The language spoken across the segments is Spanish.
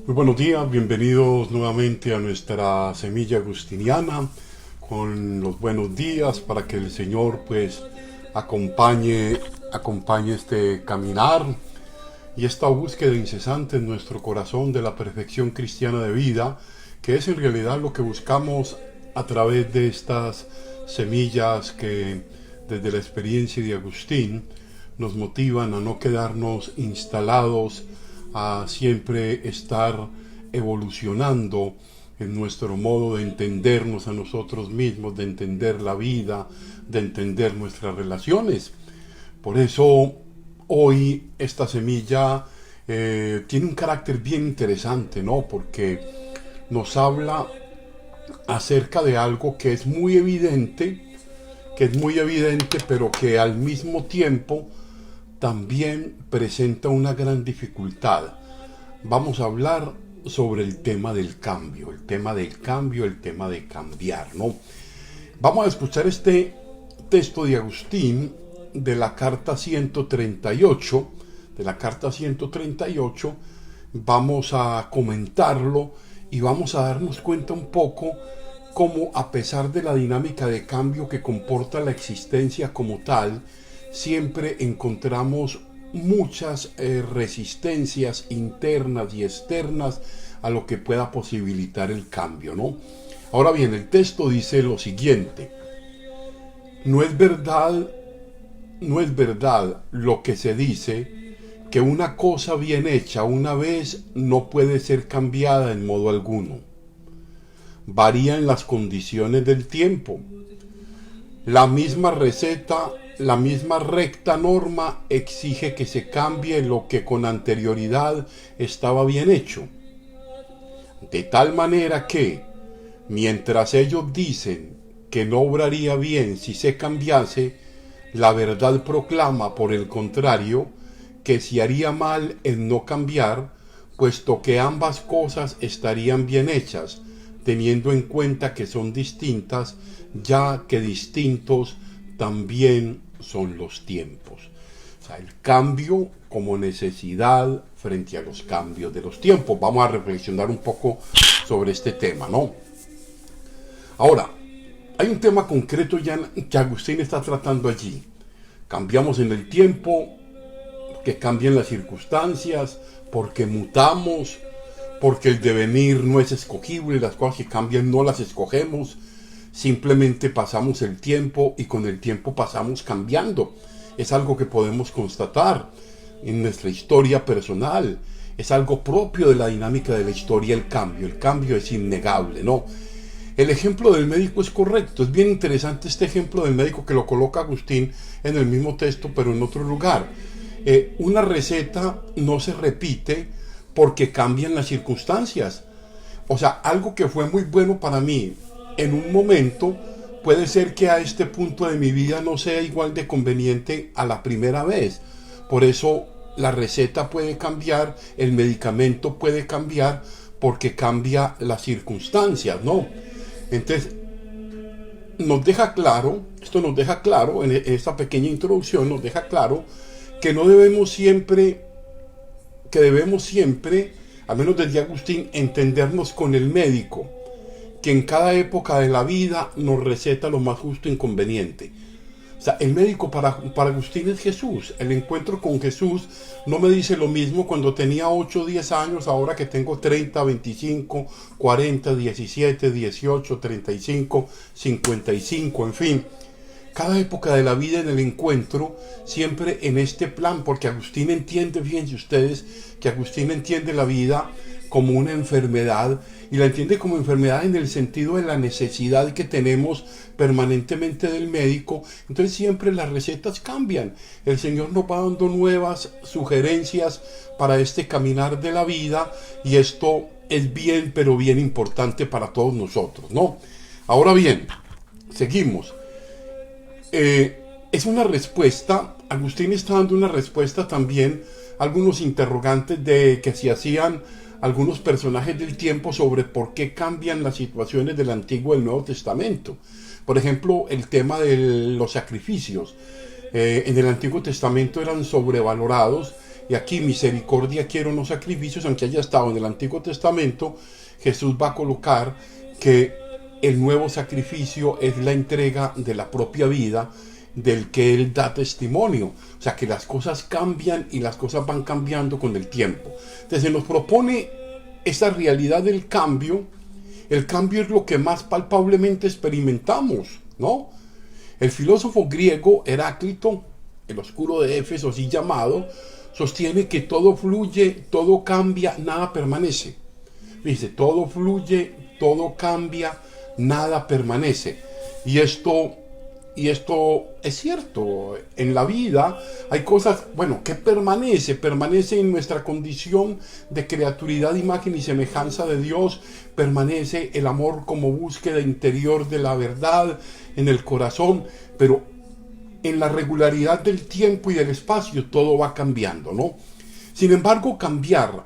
Muy buenos días, bienvenidos nuevamente a nuestra semilla agustiniana con los buenos días para que el Señor pues acompañe este caminar y esta búsqueda incesante en nuestro corazón de la perfección cristiana de vida, que es en realidad lo que buscamos a través de estas semillas que desde la experiencia de Agustín nos motivan a no quedarnos instalados, a siempre estar evolucionando en nuestro modo de entendernos a nosotros mismos, de entender la vida, de entender nuestras relaciones. Por eso hoy esta semilla tiene un carácter bien interesante, ¿no? Porque nos habla acerca de algo que es muy evidente, pero que al mismo tiempo también presenta una gran dificultad. Vamos a hablar sobre el tema del cambio, el tema de cambiar, ¿no? Vamos a escuchar este texto de Agustín de la carta 138, vamos a comentarlo y vamos a darnos cuenta un poco cómo, a pesar de la dinámica de cambio que comporta la existencia como tal, siempre encontramos muchas resistencias internas y externas a lo que pueda posibilitar el cambio, ¿no? Ahora bien, el texto dice lo siguiente: no es verdad lo que se dice, que una cosa bien hecha una vez no puede ser cambiada en modo alguno. Varían las condiciones del tiempo. La misma recta norma exige que se cambie lo que con anterioridad estaba bien hecho. De tal manera que, mientras ellos dicen que no obraría bien si se cambiase, la verdad proclama, por el contrario, que se haría mal en no cambiar, puesto que ambas cosas estarían bien hechas, teniendo en cuenta que son distintas, ya que distintos también son los tiempos. O sea, el cambio como necesidad frente a los cambios de los tiempos. Vamos a reflexionar un poco sobre este tema, ¿no? Ahora, hay un tema concreto ya que Agustín está tratando allí. Cambiamos en el tiempo, que cambian las circunstancias, porque mutamos, porque el devenir no es escogible, las cosas que cambian no las escogemos, simplemente pasamos el tiempo y con el tiempo pasamos cambiando. Es algo que podemos constatar en nuestra historia personal, es algo propio de la dinámica de la historia, el cambio es innegable, ¿no? El ejemplo del médico es correcto, es bien interesante este ejemplo del médico que lo coloca Agustín en el mismo texto, pero en otro lugar. Una receta no se repite porque cambian las circunstancias. O sea, algo que fue muy bueno para mí en un momento, puede ser que a este punto de mi vida no sea igual de conveniente a la primera vez. Por eso la receta puede cambiar, el medicamento puede cambiar, porque cambia las circunstancias, ¿no? Entonces, esto nos deja claro, en esta pequeña introducción nos deja claro que debemos siempre, al menos desde Agustín, entendernos con el médico, que en cada época de la vida nos receta lo más justo y conveniente. O sea, el médico para Agustín es Jesús. El encuentro con Jesús no me dice lo mismo cuando tenía 8 o 10 años, ahora que tengo 30, 25, 40, 17, 18, 35, 55, en fin. Cada época de la vida en el encuentro, siempre en este plan, porque Agustín entiende, fíjense ustedes, que Agustín entiende la vida como una enfermedad, y la entiende como enfermedad en el sentido de la necesidad que tenemos permanentemente del médico. Entonces siempre las recetas cambian. El Señor nos va dando nuevas sugerencias para este caminar de la vida, y esto es bien, pero bien importante para todos nosotros, ¿no? Ahora bien, seguimos. Es una respuesta, Agustín está dando una respuesta también a algunos interrogantes de que se hacían algunos personajes del tiempo sobre por qué cambian las situaciones del Antiguo y del Nuevo Testamento. Por ejemplo, el tema de los sacrificios. En el Antiguo Testamento eran sobrevalorados Y aquí misericordia quiero, no sacrificios, aunque haya estado en el Antiguo Testamento, Jesús va a colocar que el nuevo sacrificio es la entrega de la propia vida del que Él da testimonio. O sea, que las cosas cambian y las cosas van cambiando con el tiempo. Entonces se nos propone esa realidad del cambio. El cambio es lo que más palpablemente experimentamos, ¿no? El filósofo griego Heráclito, el oscuro de Éfeso, así llamado, sostiene que todo fluye, todo cambia, nada permanece. Dice, todo fluye, todo cambia, nada permanece. Y esto es cierto. En la vida hay cosas, bueno, que permanece en nuestra condición de criaturidad, imagen y semejanza de Dios, permanece el amor como búsqueda interior de la verdad en el corazón, pero en la regularidad del tiempo y del espacio todo va cambiando, ¿no? Sin embargo, cambiar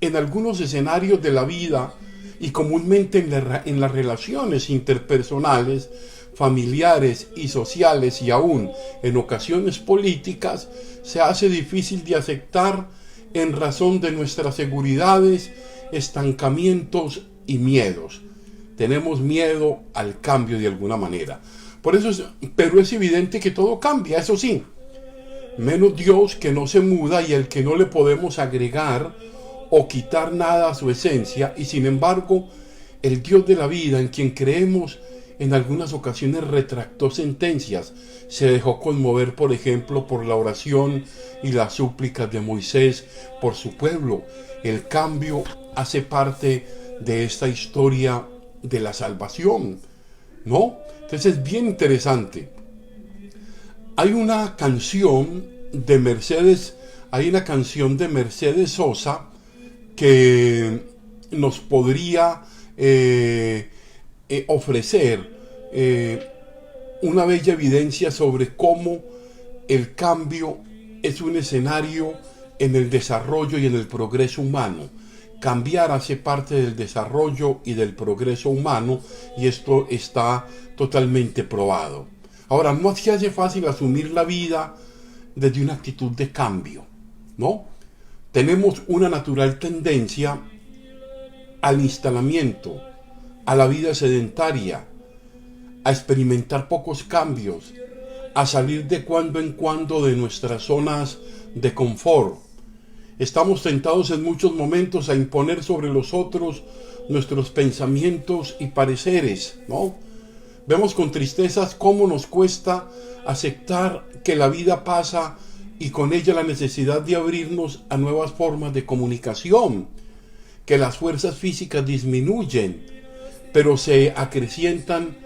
en algunos escenarios de la vida y comúnmente en las relaciones interpersonales, familiares y sociales y aún en ocasiones políticas, se hace difícil de aceptar en razón de nuestras seguridades, estancamientos y miedos. Tenemos miedo al cambio de alguna manera. Pero es evidente que todo cambia, eso sí. Menos Dios, que no se muda y al que no le podemos agregar o quitar nada a su esencia, y sin embargo, el Dios de la vida, en quien creemos, en algunas ocasiones retractó sentencias, se dejó conmover, por ejemplo, por la oración y las súplicas de Moisés por su pueblo. El cambio hace parte de esta historia de la salvación, ¿no? Entonces es bien interesante. Hay una canción de Mercedes Sosa que nos podría ofrecer una bella evidencia sobre cómo el cambio es un escenario en el desarrollo y en el progreso humano. Cambiar hace parte del desarrollo y del progreso humano, y esto está totalmente probado. Ahora, no se hace fácil asumir la vida desde una actitud de cambio, ¿no? Tenemos una natural tendencia al instalamiento, a la vida sedentaria, a experimentar pocos cambios, a salir de cuando en cuando de nuestras zonas de confort. Estamos tentados en muchos momentos a imponer sobre los otros nuestros pensamientos y pareceres, ¿no? Vemos con tristezas cómo nos cuesta aceptar que la vida pasa y con ella la necesidad de abrirnos a nuevas formas de comunicación, que las fuerzas físicas disminuyen, pero se acrecientan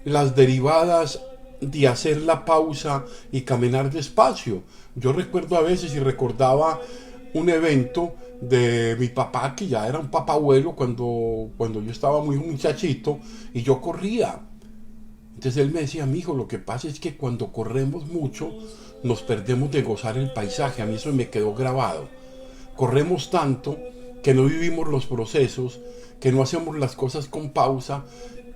las derivadas de hacer la pausa y caminar despacio. Yo recuerdo a veces y recordaba un evento de mi papá, que ya era un papá abuelo cuando yo estaba muy muchachito y yo corría. Entonces él me decía, mijo, lo que pasa es que cuando corremos mucho nos perdemos de gozar el paisaje. A mí eso me quedó grabado. Corremos tanto que no vivimos los procesos, que no hacemos las cosas con pausa,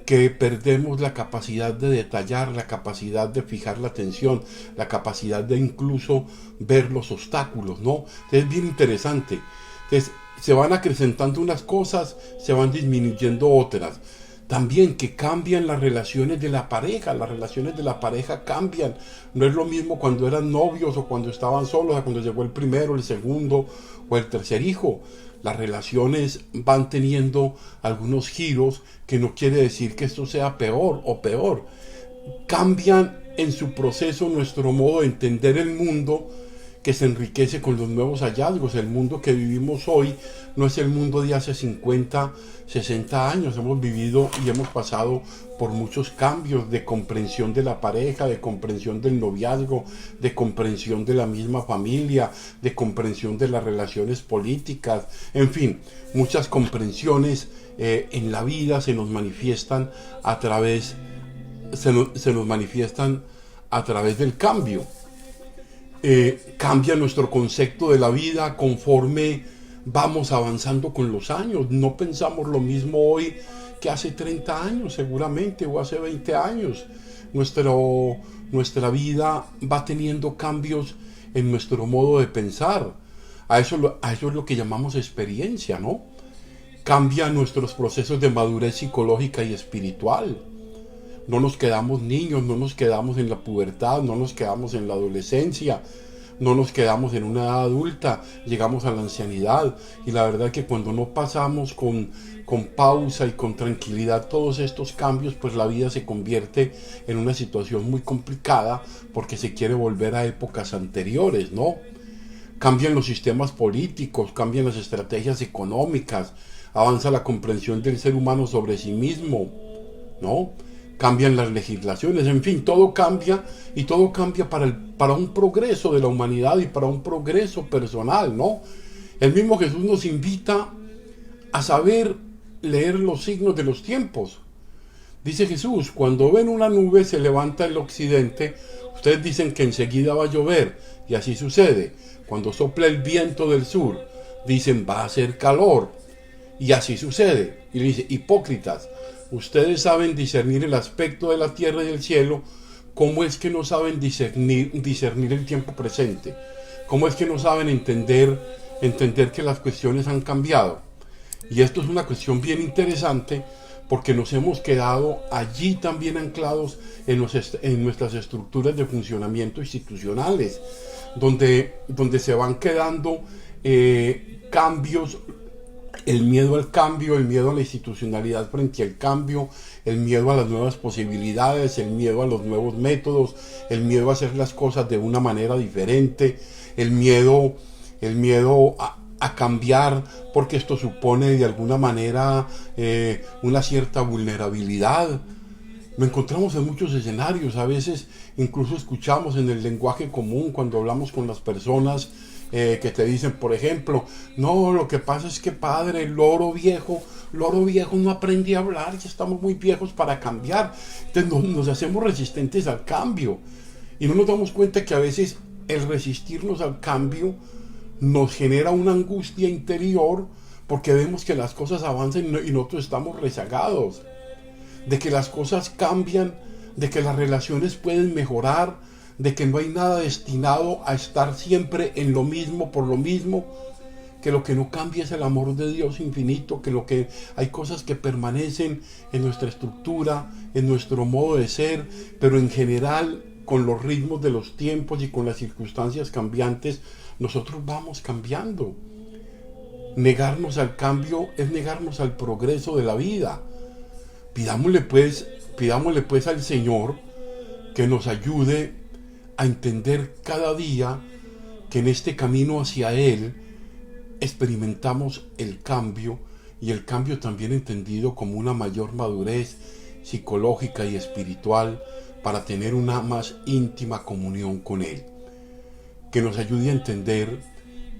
que perdemos la capacidad de detallar, la capacidad de fijar la atención, la capacidad de incluso ver los obstáculos, ¿no? Entonces es bien interesante. Entonces se van acrecentando unas cosas, se van disminuyendo otras. También que cambian las relaciones de la pareja, las relaciones de la pareja cambian. No es lo mismo cuando eran novios o cuando estaban solos, a cuando llegó el primero, el segundo o el tercer hijo. Las relaciones van teniendo algunos giros, que no quiere decir que esto sea peor o peor. Cambian en su proceso nuestro modo de entender el mundo, que se enriquece con los nuevos hallazgos. El mundo que vivimos hoy no es el mundo de hace 50, 60 años. Hemos vivido y hemos pasado por muchos cambios de comprensión de la pareja, de comprensión del noviazgo, de comprensión de la misma familia, de comprensión de las relaciones políticas, en fin, muchas comprensiones en la vida se nos manifiestan a través del cambio. Cambia nuestro concepto de la vida conforme vamos avanzando con los años. No pensamos lo mismo hoy que hace 30 años seguramente, o hace 20 años. Nuestra vida va teniendo cambios en nuestro modo de pensar. A eso es lo que llamamos experiencia, ¿no? Cambia nuestros procesos de madurez psicológica y espiritual. No nos quedamos niños, no nos quedamos en la pubertad, no nos quedamos en la adolescencia, no nos quedamos en una edad adulta, llegamos a la ancianidad. Y la verdad es que cuando no pasamos con pausa y con tranquilidad todos estos cambios, pues la vida se convierte en una situación muy complicada porque se quiere volver a épocas anteriores, ¿no? Cambian los sistemas políticos, cambian las estrategias económicas, avanza la comprensión del ser humano sobre sí mismo, ¿no? Cambian las legislaciones, en fin, todo cambia, y todo cambia para un progreso de la humanidad y para un progreso personal, ¿no? El mismo Jesús nos invita a saber leer los signos de los tiempos. Dice Jesús, cuando ven una nube se levanta el occidente, ustedes dicen que enseguida va a llover, y así sucede. Cuando sopla el viento del sur, dicen va a hacer calor, y así sucede. Y dice, hipócritas, ustedes saben discernir el aspecto de la tierra y del cielo, ¿cómo es que no saben discernir el tiempo presente? ¿Cómo es que no saben entender que las cuestiones han cambiado? Y esto es una cuestión bien interesante, porque nos hemos quedado allí también anclados en nuestras estructuras de funcionamiento institucionales, donde se van quedando cambios, el miedo al cambio, el miedo a la institucionalidad frente al cambio, el miedo a las nuevas posibilidades, el miedo a los nuevos métodos, el miedo a hacer las cosas de una manera diferente, el miedo a cambiar, porque esto supone de alguna manera una cierta vulnerabilidad. Lo encontramos en muchos escenarios, a veces incluso escuchamos en el lenguaje común cuando hablamos con las personas que te dicen, por ejemplo, no, lo que pasa es que padre, el loro viejo no aprendí a hablar, ya estamos muy viejos para cambiar. Entonces nos hacemos resistentes al cambio y no nos damos cuenta que a veces el resistirnos al cambio nos genera una angustia interior, porque vemos que las cosas avanzan y nosotros estamos rezagados, de que las cosas cambian, de que las relaciones pueden mejorar, de que no hay nada destinado a estar siempre en lo mismo por lo mismo, que lo que no cambia es el amor de Dios infinito, que hay cosas que permanecen en nuestra estructura, en nuestro modo de ser, pero en general con los ritmos de los tiempos y con las circunstancias cambiantes, nosotros vamos cambiando. Negarnos al cambio es negarnos al progreso de la vida. Pidámosle pues al Señor que nos ayude a entender cada día que en este camino hacia Él experimentamos el cambio, y el cambio también entendido como una mayor madurez psicológica y espiritual para tener una más íntima comunión con Él. Que nos ayude a entender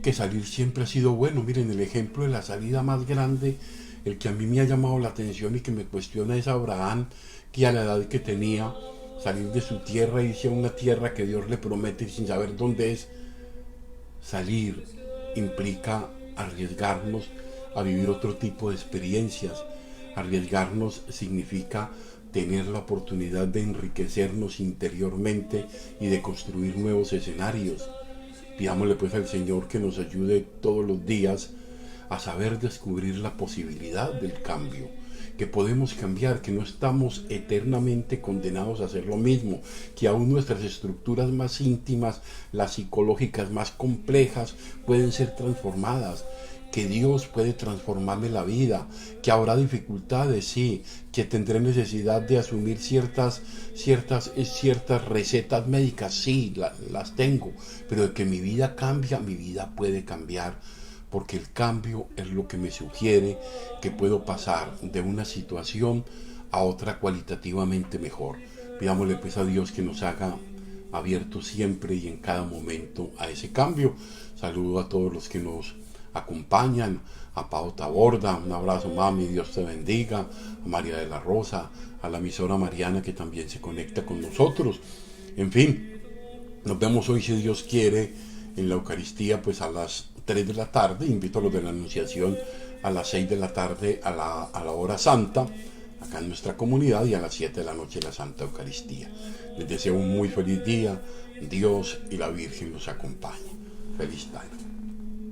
que salir siempre ha sido bueno. Miren, el ejemplo de la salida más grande, el que a mí me ha llamado la atención y que me cuestiona, es Abraham, que a la edad que tenía, salir de su tierra e irse a una tierra que Dios le promete sin saber dónde es. Salir implica arriesgarnos a vivir otro tipo de experiencias. Arriesgarnos significa tener la oportunidad de enriquecernos interiormente y de construir nuevos escenarios. Pidámosle pues al Señor que nos ayude todos los días a saber descubrir la posibilidad del cambio, que podemos cambiar, que no estamos eternamente condenados a hacer lo mismo, que aún nuestras estructuras más íntimas, las psicológicas más complejas, pueden ser transformadas, que Dios puede transformarme la vida, que habrá dificultades, sí, que tendré necesidad de asumir ciertas recetas médicas, sí, las tengo, pero de que mi vida cambia, mi vida puede cambiar, porque el cambio es lo que me sugiere que puedo pasar de una situación a otra cualitativamente mejor. Pidámosle pues a Dios que nos haga abiertos siempre y en cada momento a ese cambio. Saludo a todos los que nos acompañan, a Pau Taborda, un abrazo mami, Dios te bendiga, a María de la Rosa, a la emisora Mariana que también se conecta con nosotros. En fin, nos vemos hoy, si Dios quiere, en la Eucaristía pues a las 3 de la tarde, invito a los de la Anunciación a las 6 de la tarde a la hora santa, acá en nuestra comunidad, y a las 7 de la noche la Santa Eucaristía. Les deseo un muy feliz día, Dios y la Virgen los acompañen. Feliz tarde.